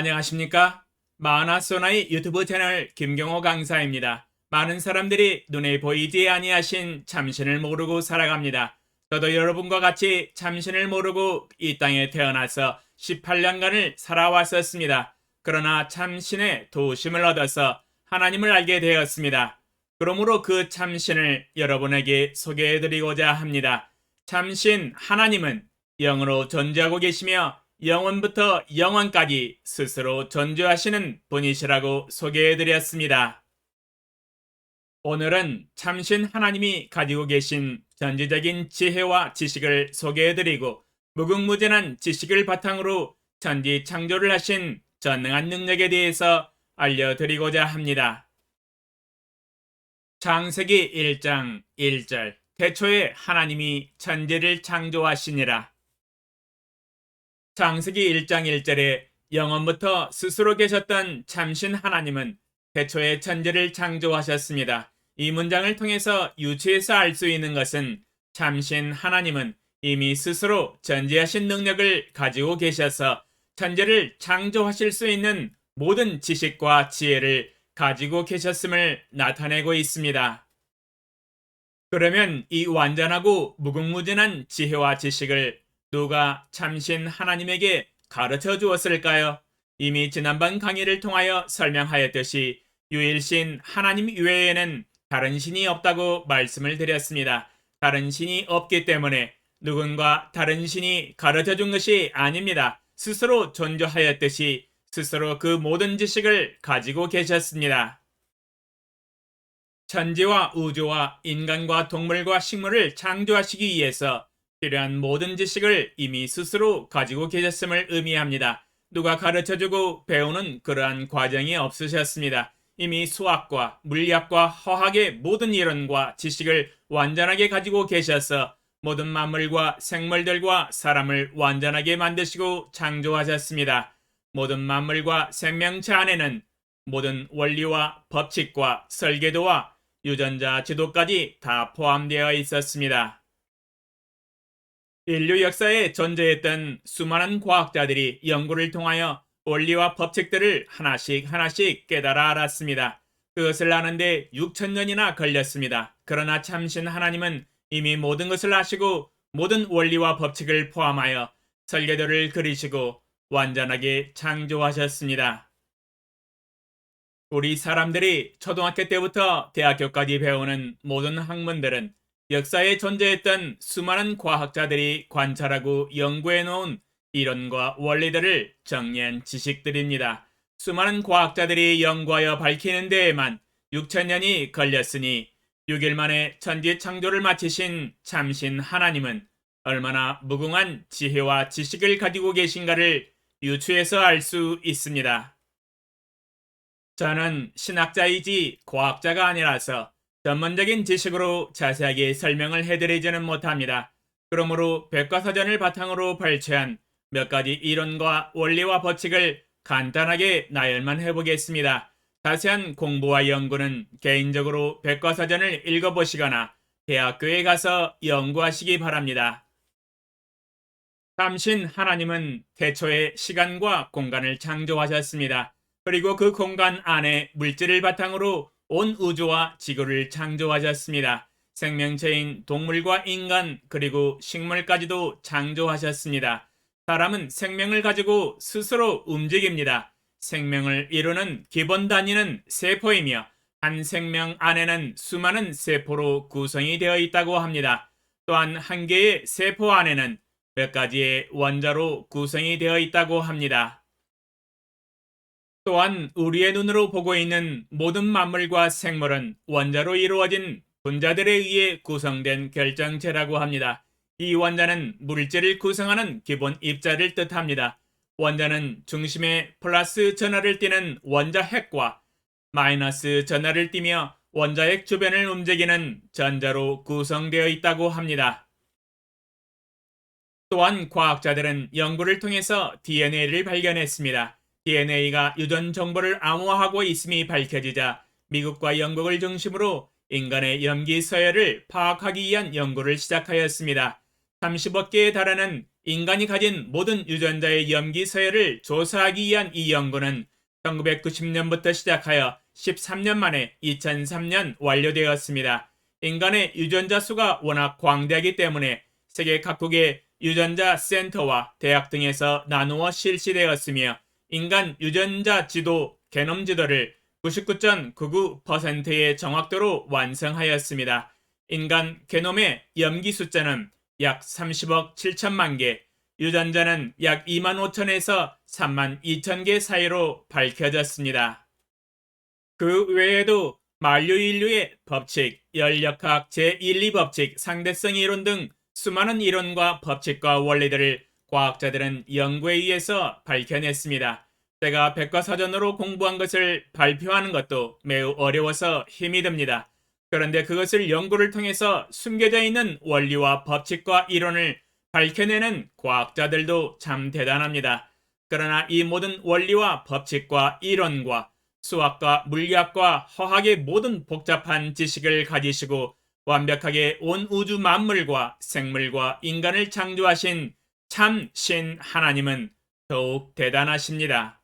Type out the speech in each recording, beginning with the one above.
안녕하십니까? 마하나소나의 유튜브 채널 김경호 강사입니다. 많은 사람들이 눈에 보이지 아니하신 참신을 모르고 살아갑니다. 저도 여러분과 같이 참신을 모르고 이 땅에 태어나서 18년간을 살아왔었습니다. 그러나 참신의 도심을 얻어서 하나님을 알게 되었습니다. 그러므로 그 참신을 여러분에게 소개해드리고자 합니다. 참신 하나님은 영으로 존재하고 계시며 영원부터 영원까지 스스로 존재하시는 분이시라고 소개해드렸습니다. 오늘은 참신 하나님이 가지고 계신 전지적인 지혜와 지식을 소개해드리고 무궁무진한 지식을 바탕으로 천지 창조를 하신 전능한 능력에 대해서 알려드리고자 합니다. 창세기 1장 1절 태초에 하나님이 천지를 창조하시니라. 창세기 1장 1절에 영원부터 스스로 계셨던 참신 하나님은 태초에 천지를 창조하셨습니다. 이 문장을 통해서 유추해서 알 수 있는 것은 참신 하나님은 이미 스스로 전지하신 능력을 가지고 계셔서 천지를 창조하실 수 있는 모든 지식과 지혜를 가지고 계셨음을 나타내고 있습니다. 그러면 이 완전하고 무궁무진한 지혜와 지식을 누가 참신 하나님에게 가르쳐 주었을까요? 이미 지난번 강의를 통하여 설명하였듯이 유일신 하나님 이외에는 다른 신이 없다고 말씀을 드렸습니다. 다른 신이 없기 때문에 누군가 다른 신이 가르쳐 준 것이 아닙니다. 스스로 존재하였듯이 스스로 그 모든 지식을 가지고 계셨습니다. 천지와 우주와 인간과 동물과 식물을 창조하시기 위해서 필요한 모든 지식을 이미 스스로 가지고 계셨음을 의미합니다. 누가 가르쳐주고 배우는 그러한 과정이 없으셨습니다. 이미 수학과 물리학과 화학의 모든 이론과 지식을 완전하게 가지고 계셔서 모든 만물과 생물들과 사람을 완전하게 만드시고 창조하셨습니다. 모든 만물과 생명체 안에는 모든 원리와 법칙과 설계도와 유전자 지도까지 다 포함되어 있었습니다. 인류 역사에 존재했던 수많은 과학자들이 연구를 통하여 원리와 법칙들을 하나씩 깨달아 알았습니다. 그것을 아는데 6천년이나 걸렸습니다. 그러나 참신 하나님은 이미 모든 것을 아시고 모든 원리와 법칙을 포함하여 설계도를 그리시고 완전하게 창조하셨습니다. 우리 사람들이 초등학교 때부터 대학교까지 배우는 모든 학문들은 역사에 존재했던 수많은 과학자들이 관찰하고 연구해 놓은 이론과 원리들을 정리한 지식들입니다. 수많은 과학자들이 연구하여 밝히는 데에만 6천년이 걸렸으니 6일 만에 천지 창조를 마치신 참신 하나님은 얼마나 무궁한 지혜와 지식을 가지고 계신가를 유추해서 알 수 있습니다. 저는 신학자이지 과학자가 아니라서 전문적인 지식으로 자세하게 설명을 해드리지는 못합니다. 그러므로 백과사전을 바탕으로 발췌한 몇 가지 이론과 원리와 법칙을 간단하게 나열만 해보겠습니다. 자세한 공부와 연구는 개인적으로 백과사전을 읽어보시거나 대학교에 가서 연구하시기 바랍니다. 참신 하나님은 태초에 시간과 공간을 창조하셨습니다. 그리고 그 공간 안에 물질을 바탕으로 온 우주와 지구를 창조하셨습니다. 생명체인 동물과 인간 그리고 식물까지도 창조하셨습니다. 사람은 생명을 가지고 스스로 움직입니다. 생명을 이루는 기본 단위는 세포이며 한 생명 안에는 수많은 세포로 구성이 되어 있다고 합니다. 또한 한 개의 세포 안에는 몇 가지의 원자로 구성이 되어 있다고 합니다. 또한 우리의 눈으로 보고 있는 모든 만물과 생물은 원자로 이루어진 분자들에 의해 구성된 결정체라고 합니다. 이 원자는 물질을 구성하는 기본 입자를 뜻합니다. 원자는 중심에 플러스 전하를 띠는 원자핵과 마이너스 전하를 띠며 원자핵 주변을 움직이는 전자로 구성되어 있다고 합니다. 또한 과학자들은 연구를 통해서 DNA를 발견했습니다. DNA가 유전 정보를 암호화하고 있음이 밝혀지자 미국과 영국을 중심으로 인간의 염기 서열을 파악하기 위한 연구를 시작하였습니다. 30억 개에 달하는 인간이 가진 모든 유전자의 염기 서열을 조사하기 위한 이 연구는 1990년부터 시작하여 13년 만에 2003년 완료되었습니다. 인간의 유전자 수가 워낙 광대하기 때문에 세계 각국의 유전자 센터와 대학 등에서 나누어 실시되었으며 인간 유전자 지도, 게놈 지도를 99.99%의 정확도로 완성하였습니다. 인간 게놈의 염기 숫자는 약 30억 7천만 개, 유전자는 약 2만 5천에서 3만 2천 개 사이로 밝혀졌습니다. 그 외에도 만류 인류의 법칙, 열역학 제1, 2법칙, 상대성 이론 등 수많은 이론과 법칙과 원리들을 과학자들은 연구에 의해서 밝혀냈습니다. 제가 백과사전으로 공부한 것을 발표하는 것도 매우 어려워서 힘이 듭니다. 그런데 그것을 연구를 통해서 숨겨져 있는 원리와 법칙과 이론을 밝혀내는 과학자들도 참 대단합니다. 그러나 이 모든 원리와 법칙과 이론과 수학과 물리학과 화학의 모든 복잡한 지식을 가지시고 완벽하게 온 우주 만물과 생물과 인간을 창조하신 참 신 하나님은 더욱 대단하십니다.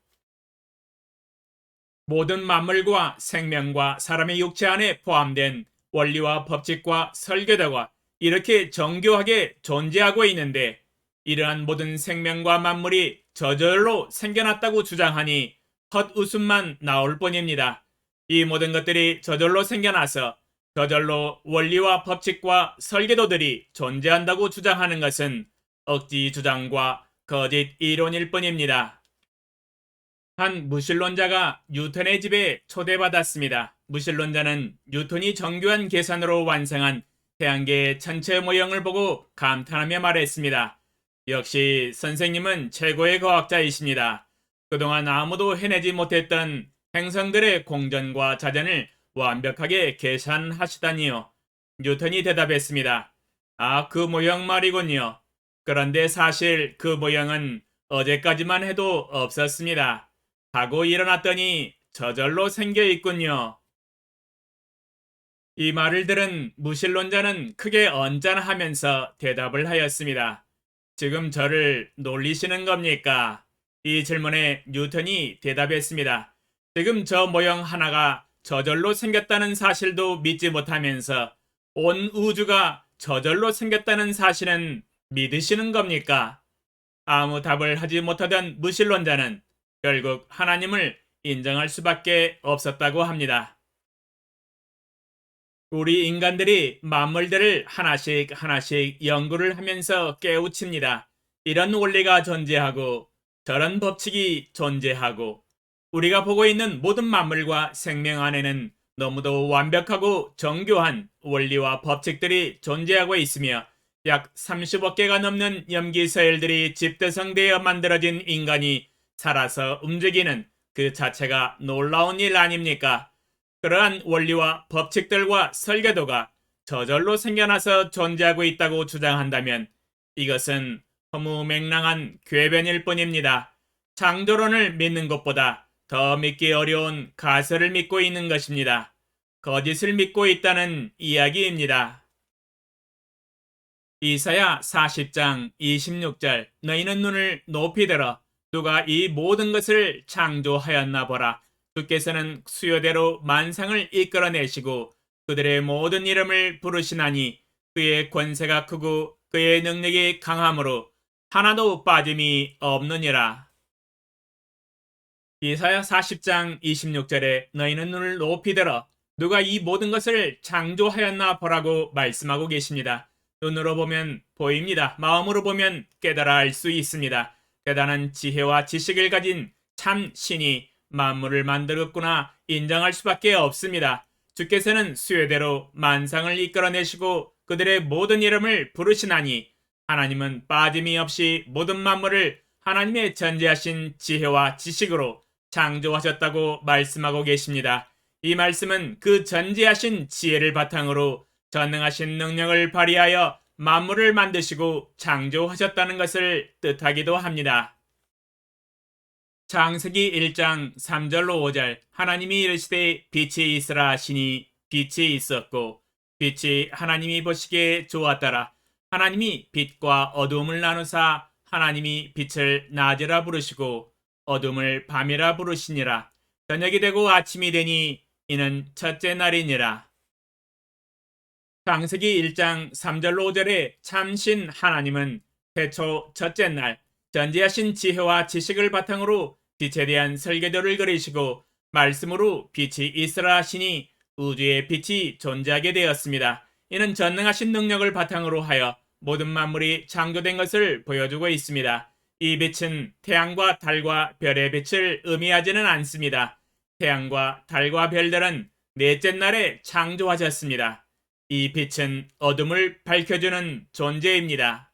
모든 만물과 생명과 사람의 육체 안에 포함된 원리와 법칙과 설계도가 이렇게 정교하게 존재하고 있는데 이러한 모든 생명과 만물이 저절로 생겨났다고 주장하니 헛웃음만 나올 뿐입니다. 이 모든 것들이 저절로 생겨나서 저절로 원리와 법칙과 설계도들이 존재한다고 주장하는 것은 억지 주장과 거짓 이론일 뿐입니다. 한 무신론자가 뉴턴의 집에 초대받았습니다. 무신론자는 뉴턴이 정교한 계산으로 완성한 태양계의 전체 모형을 보고 감탄하며 말했습니다. 역시 선생님은 최고의 과학자이십니다. 그동안 아무도 해내지 못했던 행성들의 공전과 자전을 완벽하게 계산하시다니요. 뉴턴이 대답했습니다. 아, 그 모형 말이군요. 그런데 사실 그 모형은 어제까지만 해도 없었습니다. 하고 일어났더니 저절로 생겨 있군요. 이 말을 들은 무신론자는 크게 언짢아하면서 대답을 하였습니다. 지금 저를 놀리시는 겁니까? 이 질문에 뉴턴이 대답했습니다. 지금 저 모형 하나가 저절로 생겼다는 사실도 믿지 못하면서 온 우주가 저절로 생겼다는 사실은 믿으시는 겁니까? 아무 답을 하지 못하던 무신론자는 결국 하나님을 인정할 수밖에 없었다고 합니다. 우리 인간들이 만물들을 하나씩 하나씩 연구를 하면서 깨우칩니다. 이런 원리가 존재하고 저런 법칙이 존재하고 우리가 보고 있는 모든 만물과 생명 안에는 너무도 완벽하고 정교한 원리와 법칙들이 존재하고 있으며 약 30억 개가 넘는 염기서열들이 집대성되어 만들어진 인간이 살아서 움직이는 그 자체가 놀라운 일 아닙니까? 그러한 원리와 법칙들과 설계도가 저절로 생겨나서 존재하고 있다고 주장한다면 이것은 허무맹랑한 궤변일 뿐입니다. 창조론을 믿는 것보다 더 믿기 어려운 가설을 믿고 있는 것입니다. 거짓을 믿고 있다는 이야기입니다. 이사야 40장 26절 너희는 눈을 높이 들어 누가 이 모든 것을 창조하였나 보라. 주께서는 수요대로 만상을 이끌어내시고 그들의 모든 이름을 부르시나니 그의 권세가 크고 그의 능력이 강함으로 하나도 빠짐이 없느니라. 이사야 40장 26절에 너희는 눈을 높이 들어 누가 이 모든 것을 창조하였나 보라고 말씀하고 계십니다. 눈으로 보면 보입니다. 마음으로 보면 깨달아 알 수 있습니다. 대단한 지혜와 지식을 가진 참 신이 만물을 만들었구나 인정할 수밖에 없습니다. 주께서는 수요대로 만상을 이끌어내시고 그들의 모든 이름을 부르시나니 하나님은 빠짐이 없이 모든 만물을 하나님의 전지하신 지혜와 지식으로 창조하셨다고 말씀하고 계십니다. 이 말씀은 그 전지하신 지혜를 바탕으로 전능하신 능력을 발휘하여 만물을 만드시고 창조하셨다는 것을 뜻하기도 합니다. 창세기 1장 3절로 5절 하나님이 이르시되 빛이 있으라 하시니 빛이 있었고 빛이 하나님이 보시기에 좋았더라. 하나님이 빛과 어두움을 나누사 하나님이 빛을 낮이라 부르시고 어둠을 밤이라 부르시니라. 저녁이 되고 아침이 되니 이는 첫째 날이니라. 창세기 1장 3절로 5절에 참신 하나님은 태초 첫째 날 전지하신 지혜와 지식을 바탕으로 빛에 대한 설계도를 그리시고 말씀으로 빛이 있으라 하시니 우주의 빛이 존재하게 되었습니다. 이는 전능하신 능력을 바탕으로 하여 모든 만물이 창조된 것을 보여주고 있습니다. 이 빛은 태양과 달과 별의 빛을 의미하지는 않습니다. 태양과 달과 별들은 넷째 날에 창조하셨습니다. 이 빛은 어둠을 밝혀주는 존재입니다.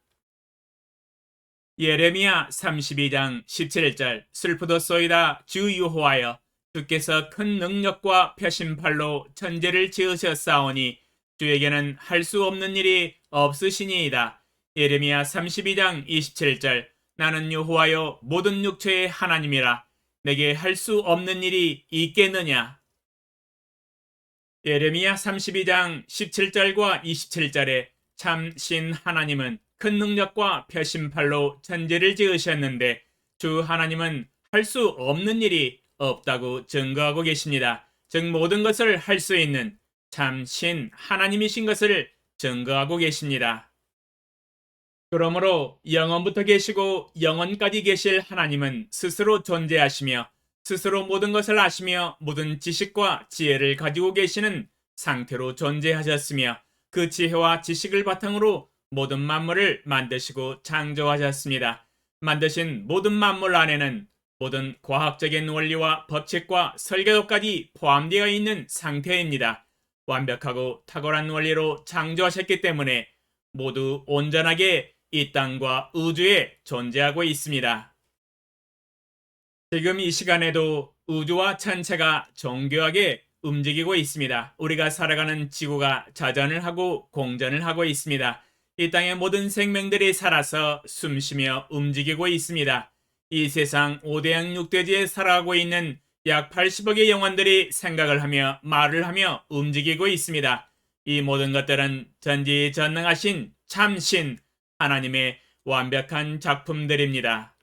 예레미야 32장 17절 슬프도소이다 주 여호와여 주께서 큰 능력과 표심팔로 천지를 지으셨사오니 주에게는 할 수 없는 일이 없으시니이다. 예레미야 32장 27절 나는 여호와여 모든 육체의 하나님이라 내게 할 수 없는 일이 있겠느냐. 예레미야 32장 17절과 27절에 참신 하나님은 큰 능력과 표심팔로 천지를 지으셨는데 주 하나님은 할 수 없는 일이 없다고 증거하고 계십니다. 즉 모든 것을 할 수 있는 참신 하나님이신 것을 증거하고 계십니다. 그러므로 영원부터 계시고 영원까지 계실 하나님은 스스로 존재하시며 스스로 모든 것을 아시며 모든 지식과 지혜를 가지고 계시는 상태로 존재하셨으며 그 지혜와 지식을 바탕으로 모든 만물을 만드시고 창조하셨습니다. 만드신 모든 만물 안에는 모든 과학적인 원리와 법칙과 설계도까지 포함되어 있는 상태입니다. 완벽하고 탁월한 원리로 창조하셨기 때문에 모두 온전하게 이 땅과 우주에 존재하고 있습니다. 지금 이 시간에도 우주와 천체가 정교하게 움직이고 있습니다. 우리가 살아가는 지구가 자전을 하고 공전을 하고 있습니다. 이 땅의 모든 생명들이 살아서 숨쉬며 움직이고 있습니다. 이 세상 5대양 6대지에 살아가고 있는 약 80억의 영혼들이 생각을 하며 말을 하며 움직이고 있습니다. 이 모든 것들은 전지전능하신 참신 하나님의 완벽한 작품들입니다.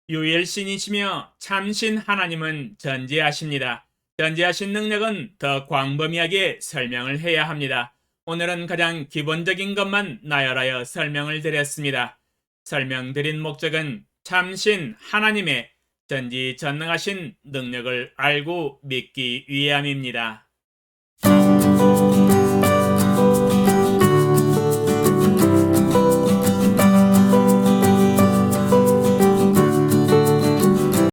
유일신이시며 참신 하나님은 전지하십니다. 전지하신 능력은 더 광범위하게 설명을 해야 합니다. 오늘은 가장 기본적인 것만 나열하여 설명을 드렸습니다. 설명드린 목적은 참신 하나님의 전지전능하신 능력을 알고 믿기 위함입니다.